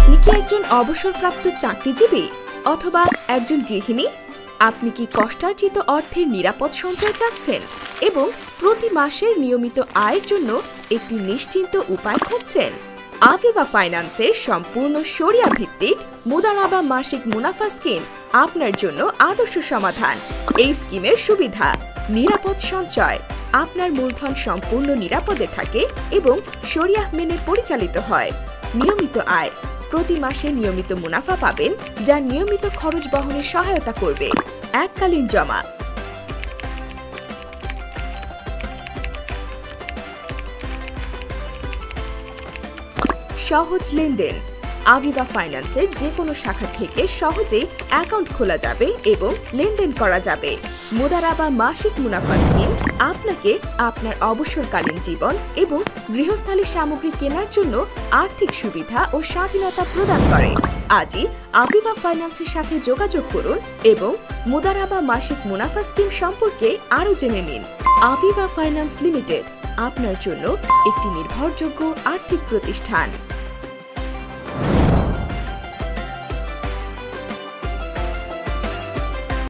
আপনি কি একজন অবসরপ্রাপ্ত চাকরিজীবী অথবা একজন গৃহিণী? আপনি কি কষ্টার্জিত অর্থের নিরাপদ সঞ্চয় চাচ্ছেন এবং প্রতি মাসের নিয়মিত আয়ের জন্য একটি নিশ্চিন্ত উপায় খুঁজছেন? আভিভা ফাইন্যান্সের সম্পূর্ণ শরিয়া ভিত্তিক মুদারাবা মাসিক মুনাফা স্কিম আপনার জন্য আদর্শ সমাধান। এই স্কিমের সুবিধা: নিরাপদ সঞ্চয়, আপনার মূলধন সম্পূর্ণ নিরাপদে থাকে এবং শরিয়াহ মেনে পরিচালিত হয়। নিয়মিত আয়, প্রতি মাসে নিয়মিত মুনাফা পাবেন যা নিয়মিত খরচ বহনে সহায়তা করবে। এককালীন জমা, সহজ লেনদেন। আভিভা ফাইন্যান্সের যে কোনো শাখা থেকে সহজেই অ্যাকাউন্ট খোলা যাবে এবং লেনদেন করা যাবে। মুদারাবা মাসিক মুনাফা স্কিম আপনাকে আপনার অবসরকালীন জীবন এবং গৃহস্থালী সামগ্রী কেনার জন্য আর্থিক সুবিধা ও স্বাধীনতা প্রদান করে। আজই আভিভা ফাইন্যান্সের সাথে যোগাযোগ করুন এবং মুদারাবা মাসিক মুনাফা স্কিম সম্পর্কে আরও জেনে নিন। আভিভা ফাইন্যান্স লিমিটেড আপনার জন্য একটি নির্ভরযোগ্য আর্থিক প্রতিষ্ঠান।